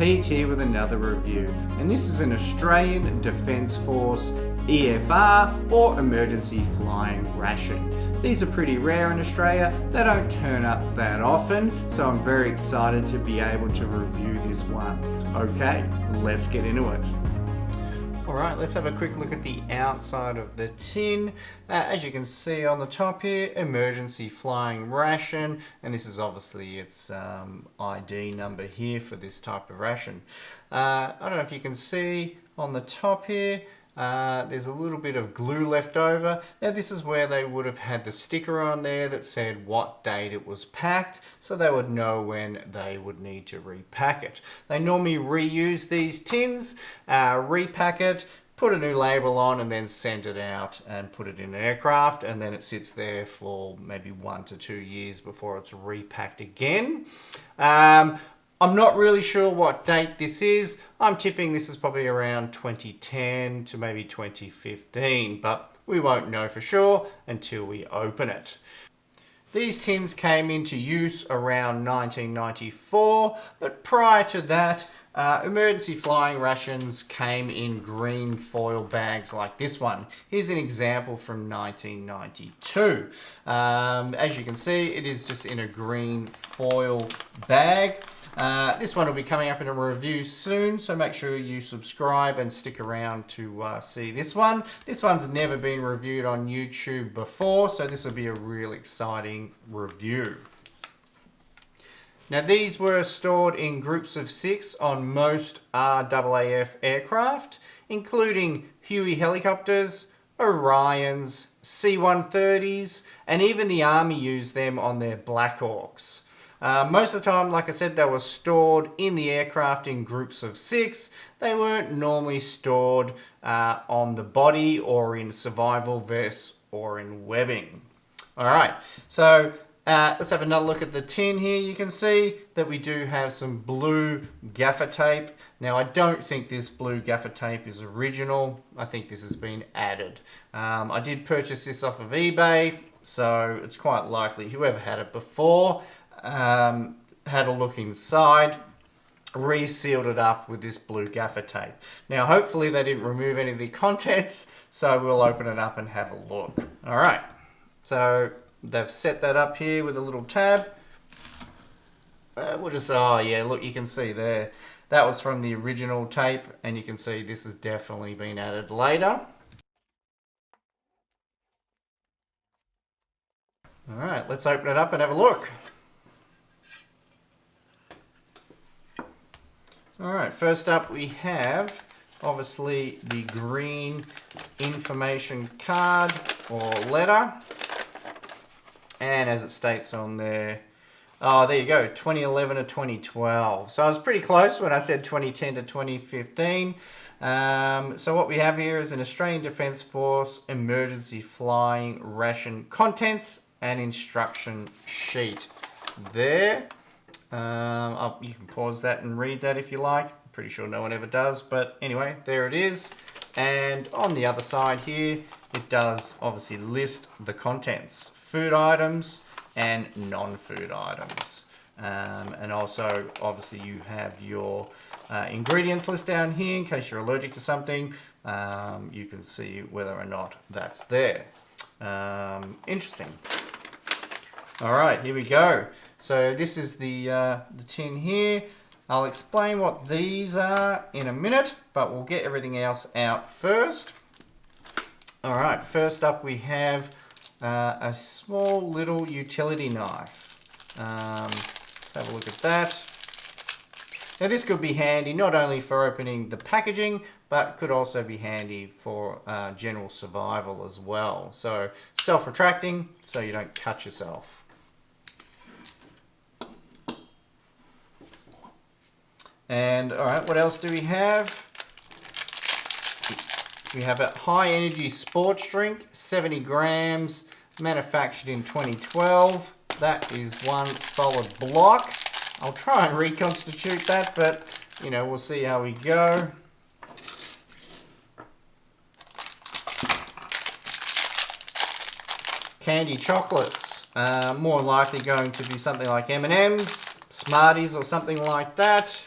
Pete here with another review, and this is an Australian Defence Force EFR or Emergency Flying Ration. These are pretty rare in Australia, they don't turn up that often, so I'm very excited to be able to review this one. Okay, let's get into it. Alright, let's have a quick look at the outside of the tin. As you can see on the top here, Emergency Flying Ration, and this is obviously its ID number here for this type of ration. I don't know if you can see on the top here, there's a little bit of glue left over. Now this is where they would have had the sticker on there that said what date it was packed, so they would know when they would need to repack it. They normally reuse these tins, repack it, put a new label on, and then send it out and put it in an aircraft, and then it sits there for maybe 1 to 2 years before it's repacked again. I'm not really sure what date this is. I'm tipping this is probably around 2010 to maybe 2015, but we won't know for sure until we open it. These tins came into use around 1994, but prior to that, emergency flying rations came in green foil bags like this one. Here's an example from 1992. As you can see, it is just in a green foil bag. This one will be coming up in a review soon, so make sure you subscribe and stick around to see this one. This one's never been reviewed on YouTube before, so this will be a real exciting review. Now these were stored in groups of 6 on most R.A.A.F aircraft, including Huey helicopters, Orions, C-130s, and even the Army used them on their Black Hawks. Most of the time, like I said, they were stored in the aircraft in groups of 6. They weren't normally stored on the body or in survival vests or in webbing. Alright, so let's have another look at the tin here. You can see that we do have some blue gaffer tape. Now I don't think this blue gaffer tape is original. I think this has been added. I did purchase this off of eBay, so it's quite likely whoever had it before had a look inside, resealed it up with this blue gaffer tape. Now hopefully they didn't remove any of the contents, so we'll open it up and have a look. Alright, so they've set that up here with a little tab. We'll just, oh yeah, look, you can see there, that was from the original tape, and you can see this has definitely been added later. Alright, let's open it up and have a look. Alright, first up we have obviously the green information card or letter, and as it states on there, oh there you go, 2011 to 2012, so I was pretty close when I said 2010 to 2015. So what we have here is an Australian Defence Force Emergency Flying Ration contents and instruction sheet there. You can pause that and read that if you like. I'm pretty sure no one ever does, but anyway, there it is. And on the other side here, it does obviously list the contents, food items and non-food items. And also, obviously, you have your ingredients list down here in case you're allergic to something. You can see whether or not that's there. Interesting. All right, here we go. So this is the tin here. I'll explain what these are in a minute, but we'll get everything else out first. All right, first up we have a small little utility knife. Let's have a look at that. Now this could be handy not only for opening the packaging, but could also be handy for general survival as well. So self-retracting, so you don't cut yourself. And alright, what else do we have? We have a high energy sports drink, 70 grams, manufactured in 2012. That is one solid block. I'll try and reconstitute that, but you know, we'll see how we go. Candy chocolates, more likely going to be something like M&M's, Smarties or something like that.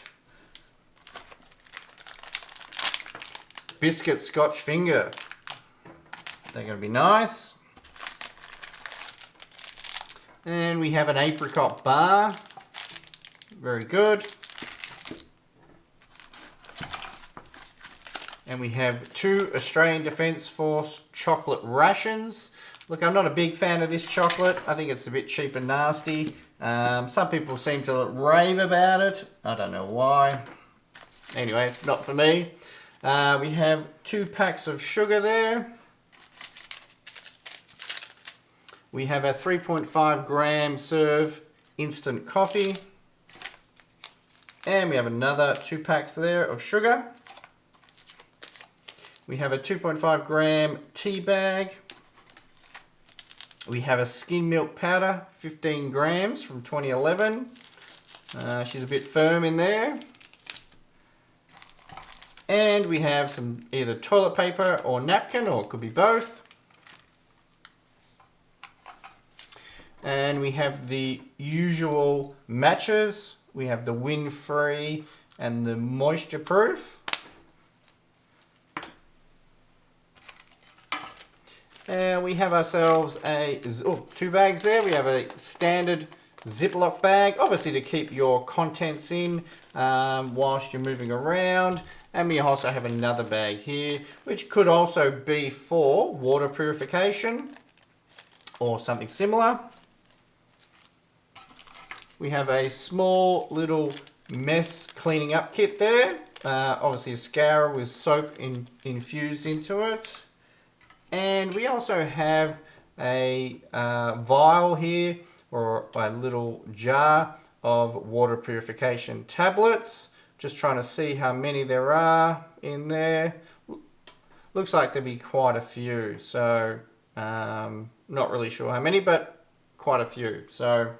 biscuit Scotch finger. They're going to be nice. And we have an apricot bar. Very good. And we have 2 Australian Defence Force chocolate rations. Look, I'm not a big fan of this chocolate. I think it's a bit cheap and nasty. Some people seem to rave about it. I don't know why. Anyway, it's not for me. We have 2 packs of sugar there. We have a 3.5 gram serve instant coffee. And we have another 2 packs there of sugar. We have a 2.5 gram tea bag. We have a skim milk powder, 15 grams from 2011. She's a bit firm in there. And we have some either toilet paper or napkin, or it could be both. And we have the usual matches. We have the wind-free and the moisture-proof. And we have ourselves 2 bags there. We have a standard Ziploc bag, obviously to keep your contents in whilst you're moving around. And we also have another bag here, which could also be for water purification or something similar. We have a small little mess cleaning up kit there. Obviously a scourer with soap infused into it. And we also have a vial here, or a little jar of water purification tablets. Just trying to see how many there are in there. Looks like there'll be quite a few. So, not really sure how many, but quite a few. So,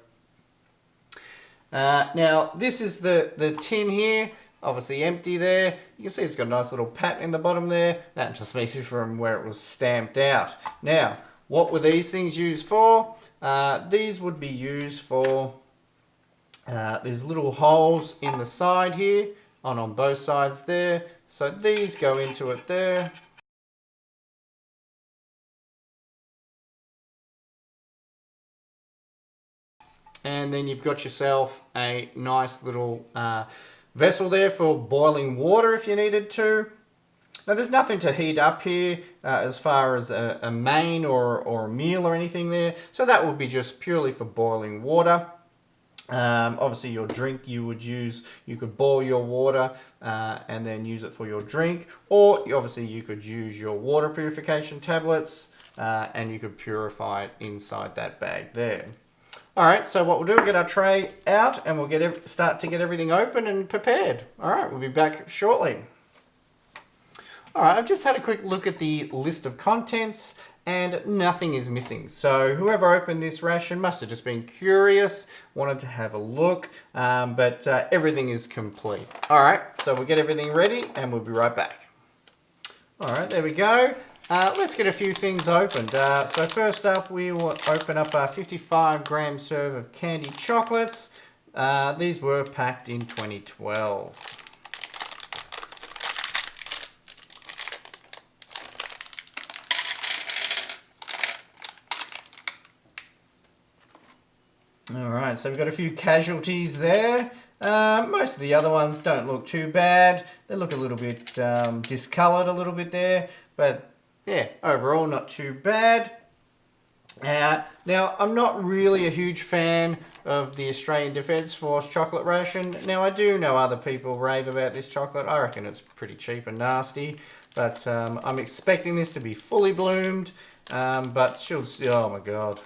now this is the tin here. Obviously empty there. You can see it's got a nice little pat in the bottom there. That just makes it from where it was stamped out. Now, what were these things used for? These would be used for, there's little holes in the side here, on both sides there. So these go into it there. And then you've got yourself a nice little vessel there for boiling water if you needed to. Now there's nothing to heat up here as far as a main or a meal or anything there. So that would be just purely for boiling water. Obviously your drink you could boil your water and then use it for your drink. Or obviously you could use your water purification tablets and you could purify it inside that bag there. Alright, so what we'll do, we'll get our tray out and we'll start to get everything open and prepared. Alright, we'll be back shortly. Alright, I've just had a quick look at the list of contents and nothing is missing. So whoever opened this ration must have just been curious, wanted to have a look, but everything is complete. Alright, so we'll get everything ready and we'll be right back. Alright, there we go. Let's get a few things opened. So first up, we will open up our 55 gram serve of candy chocolates. These were packed in 2012. Alright, so we've got a few casualties there. Most of the other ones don't look too bad. They look a little bit discoloured a little bit there, but yeah, overall not too bad. Now, I'm not really a huge fan of the Australian Defence Force chocolate ration. Now, I do know other people rave about this chocolate. I reckon it's pretty cheap and nasty, but I'm expecting this to be fully bloomed, but she'll, oh my god.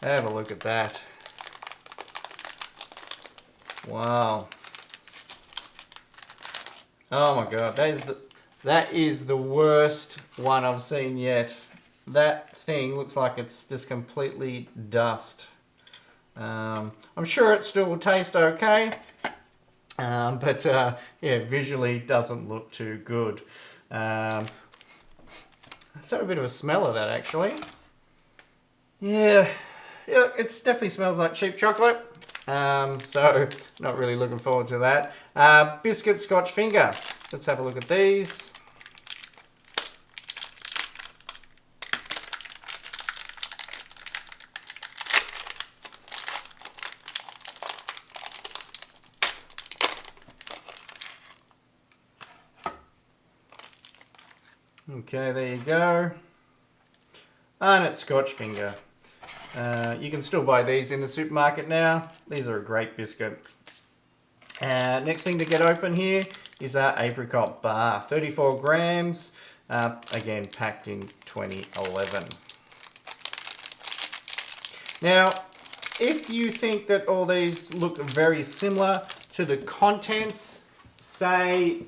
Have a look at that. Wow. Oh my god, that is the worst one I've seen yet. That thing looks like it's just completely dust. I'm sure it still will taste okay, but yeah, visually it doesn't look too good. Let's have a bit of a smell of that actually. Yeah, it definitely smells like cheap chocolate. So not really looking forward to that. Biscuit Scotch finger. Let's have a look at these. Okay, there you go. And it's Scotch Finger. You can still buy these in the supermarket now. These are a great biscuit. Next thing to get open here is our apricot bar. 34 grams, again packed in 2011. Now, if you think that all these look very similar to the contents, say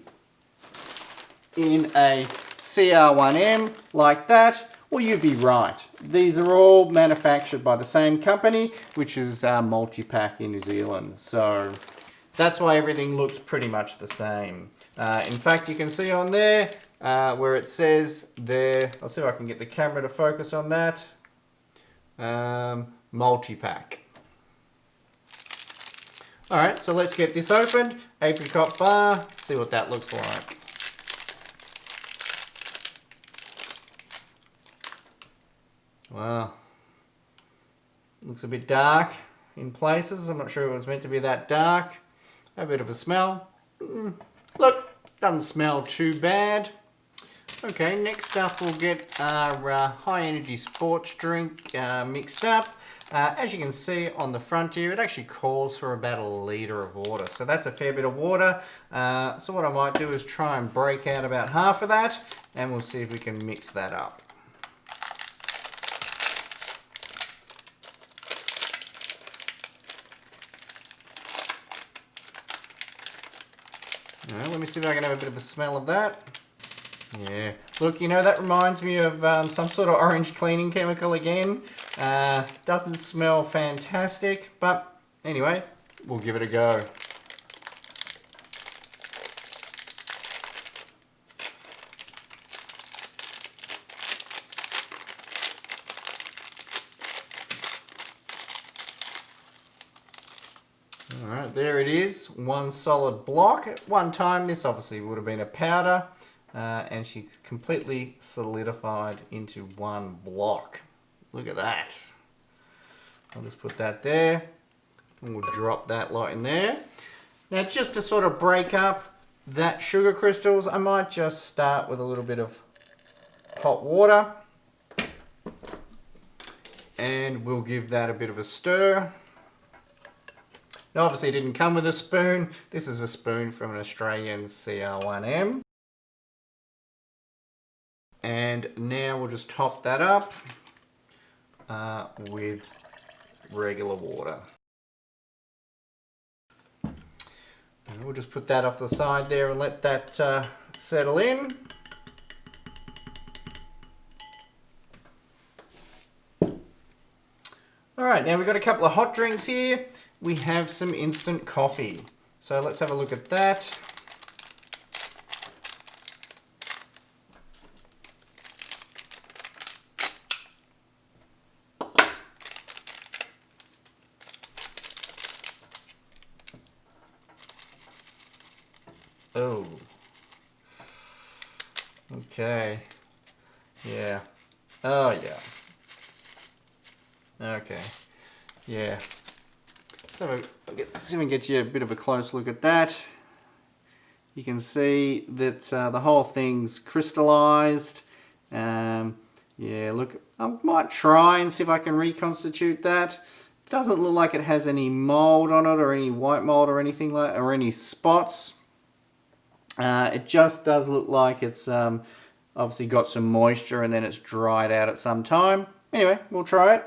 in a CR1M like that, well, you'd be right. These are all manufactured by the same company, which is Multipack in New Zealand. So that's why everything looks pretty much the same. In fact, you can see on there where it says there, I'll see if I can get the camera to focus on that, Multipack. Alright, so let's get this opened. Apricot bar, see what that looks like. Wow. Looks a bit dark in places. I'm not sure it was meant to be that dark. A bit of a smell. Look, doesn't smell too bad. Okay, next up we'll get our high energy sports drink mixed up. As you can see on the front here, it actually calls for about 1 litre of water. So that's a fair bit of water. So what I might do is try and break out about half of that, and we'll see if we can mix that up. Let me see if I can have a bit of a smell of that. Yeah, look, you know, that reminds me of some sort of orange cleaning chemical again. Doesn't smell fantastic, but anyway, we'll give it a go. Alright, there it is, one solid block. At one time this obviously would have been a powder, and she's completely solidified into one block. Look at that. I'll just put that there, and we'll drop that lot in there. Now just to sort of break up that sugar crystals, I might just start with a little bit of hot water, and we'll give that a bit of a stir. Now obviously it didn't come with a spoon. This is a spoon from an Australian CR1M. And now we'll just top that up with regular water. And we'll just put that off the side there and let that settle in. Alright, now we've got a couple of hot drinks here. We have some instant coffee. So let's have a look at that. Oh. Okay. Yeah. Oh, yeah. Okay. Yeah. So let's see if we can get you a bit of a close look at that. You can see that the whole thing's crystallized. Yeah, look, I might try and see if I can reconstitute that. Doesn't look like it has any mold on it or any white mold or anything like, or any spots. It just does look like it's obviously got some moisture and then it's dried out at some time. Anyway, we'll try it.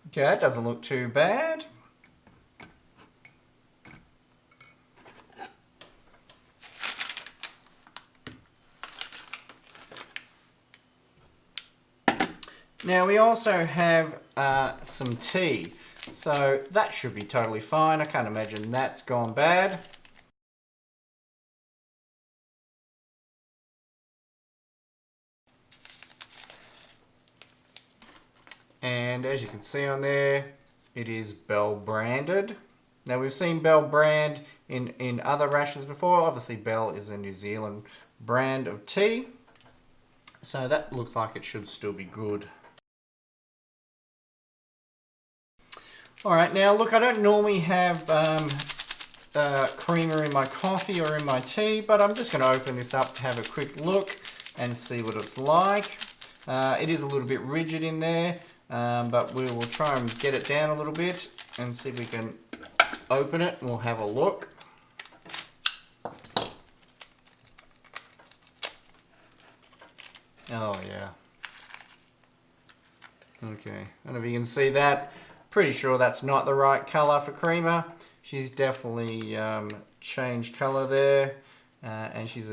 Okay, that doesn't look too bad. Now we also have some tea, so that should be totally fine. I can't imagine that's gone bad. And as you can see on there, it is Bell branded. Now we've seen Bell brand in other rations before. Obviously Bell is a New Zealand brand of tea. So that looks like it should still be good. Alright, now look, I don't normally have creamer in my coffee or in my tea, but I'm just going to open this up to have a quick look and see what it's like. It is a little bit rigid in there, but we will try and get it down a little bit and see if we can open it and we'll have a look. Oh yeah. Okay, I don't know if you can see that. Pretty sure that's not the right colour for creamer. She's definitely changed colour there. And she's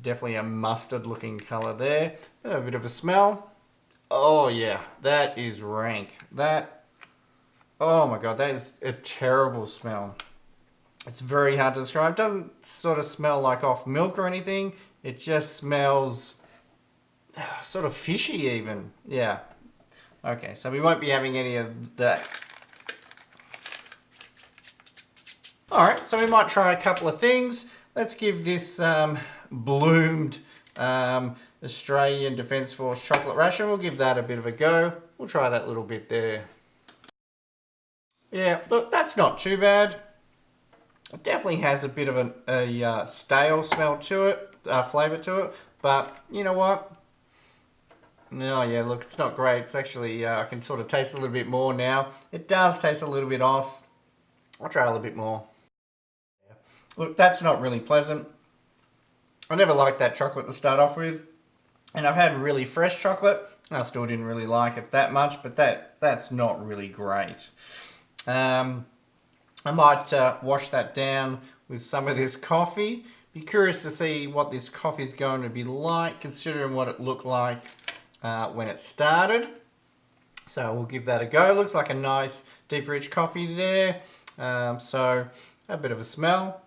definitely a mustard looking colour there. A bit of a smell. Oh yeah, that is rank. Oh my god, that is a terrible smell. It's very hard to describe. It doesn't sort of smell like off milk or anything. It just smells sort of fishy even. Yeah. Okay, so we won't be having any of that. Alright, so we might try a couple of things. Let's give this bloomed Australian Defence Force chocolate ration. We'll give that a bit of a go. We'll try that little bit there. Yeah, look, that's not too bad. It definitely has a bit of a stale smell to it, flavour to it. But you know what? Oh yeah, look, it's not great. It's actually, I can sort of taste a little bit more now. It does taste a little bit off. I'll try a little bit more. Look, that's not really pleasant. I never liked that chocolate to start off with. And I've had really fresh chocolate. I still didn't really like it that much, but that's not really great. I might wash that down with some of this coffee. Be curious to see what this coffee is going to be like, considering what it looked like when it started. So we'll give that a go. Looks like a nice deep rich coffee there. So a bit of a smell.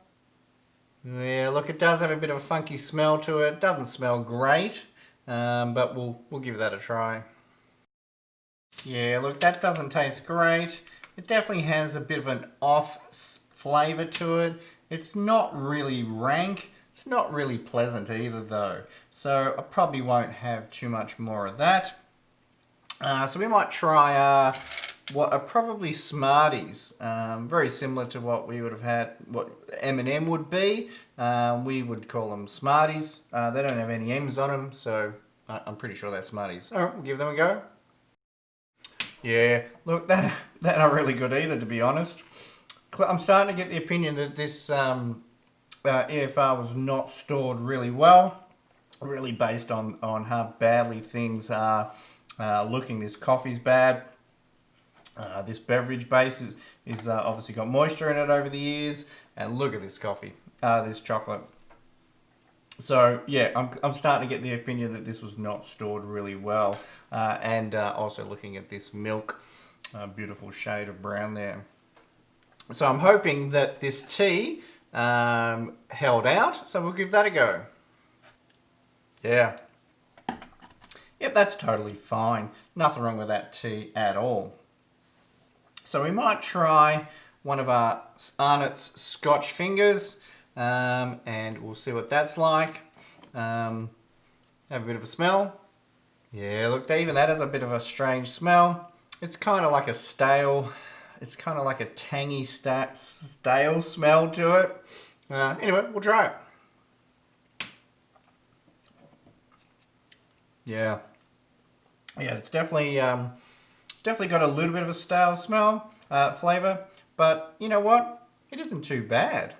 Yeah, look, it does have a bit of a funky smell to it. Doesn't smell great, but we'll give that a try. Yeah, look, that doesn't taste great. It definitely has a bit of an off flavour to it. It's not really rank. It's not really pleasant either though. So I probably won't have too much more of that. So we might try what are probably Smarties. Very similar to what we would have had, what M&M would be. We would call them Smarties. They don't have any M's on them, so I'm pretty sure they're Smarties. Alright, we'll give them a go. Yeah, look, they're not really good either, to be honest. I'm starting to get the opinion that this EFR was not stored really well, really based on how badly things are looking. This coffee's bad. This beverage base is obviously got moisture in it over the years, and look at this coffee, this chocolate. So yeah, I'm starting to get the opinion that this was not stored really well, and also looking at this milk, beautiful shade of brown there. So I'm hoping that this tea held out, so we'll give that a go. Yeah. Yep, that's totally fine. Nothing wrong with that tea at all. So we might try one of our Arnott's Scotch fingers, and we'll see what that's like. Have a bit of a smell. Yeah, look, even that has a bit of a strange smell. It's kind of like a stale, it's kind of like a tangy stale smell to it. Anyway, we'll try it. Yeah, it's definitely got a little bit of a stale smell, flavour, but you know what? It isn't too bad.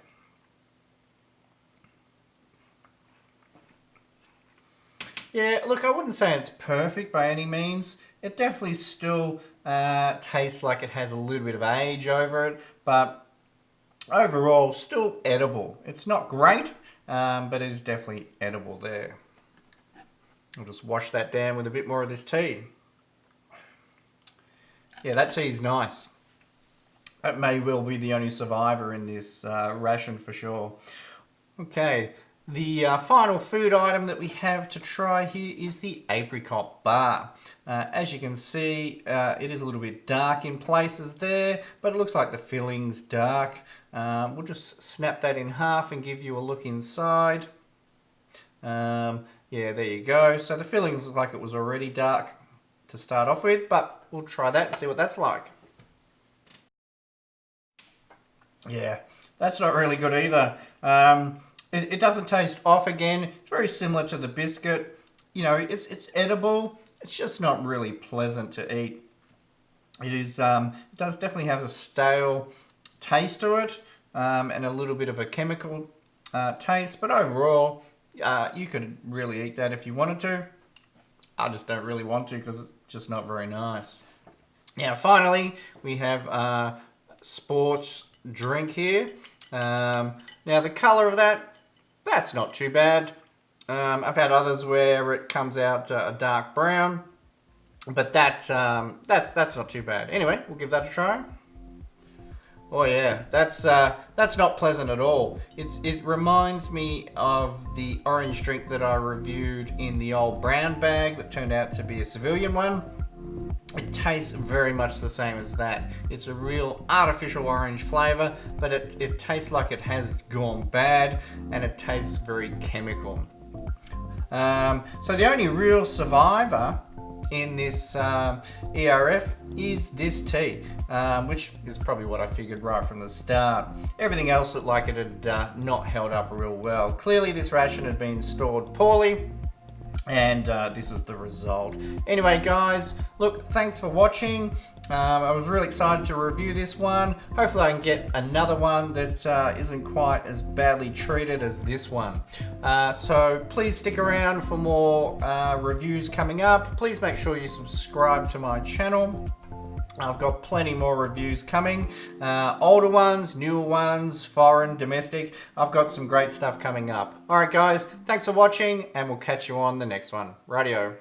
Yeah, look, I wouldn't say it's perfect by any means. It definitely still tastes like it has a little bit of age over it, but overall, still edible. It's not great, but it is definitely edible there. I'll just wash that down with a bit more of this tea. Yeah, that tea is nice. That may well be the only survivor in this ration for sure. Okay, The final food item that we have to try here is the apricot bar. As you can see, it is a little bit dark in places there, but it looks like the filling's dark. We'll just snap that in half and give you a look inside. Yeah, there you go. So the fillings look like it was already dark to start off with, but we'll try that and see what that's like. Yeah, that's not really good either. It doesn't taste off again. It's very similar to the biscuit. You know, it's edible. It's just not really pleasant to eat. It is. It does definitely have a stale taste to it, and a little bit of a chemical taste. But overall, you could really eat that if you wanted to. I just don't really want to because it's just not very nice. Now, finally, we have sports drink here. Now, the colour of that's not too bad. I've had others where it comes out a dark brown, but that's not too bad. Anyway, we'll give that a try. Oh yeah, that's not pleasant at all. It reminds me of the orange drink that I reviewed in the old brown bag that turned out to be a civilian one. It tastes very much the same as that. It's a real artificial orange flavour, but it tastes like it has gone bad, and it tastes very chemical. So the only real survivor in this R.A.A.F is this tea, which is probably what I figured right from the start. Everything else looked like it had not held up real well. Clearly this ration had been stored poorly, and this is the result. Anyway guys, look, thanks for watching. I was really excited to review this one. Hopefully I can get another one that isn't quite as badly treated as this one. So please stick around for more reviews coming up. Please make sure you subscribe to my channel. I've got plenty more reviews coming. Older ones, newer ones, foreign, domestic. I've got some great stuff coming up. Alright guys, thanks for watching, and we'll catch you on the next one. Radio.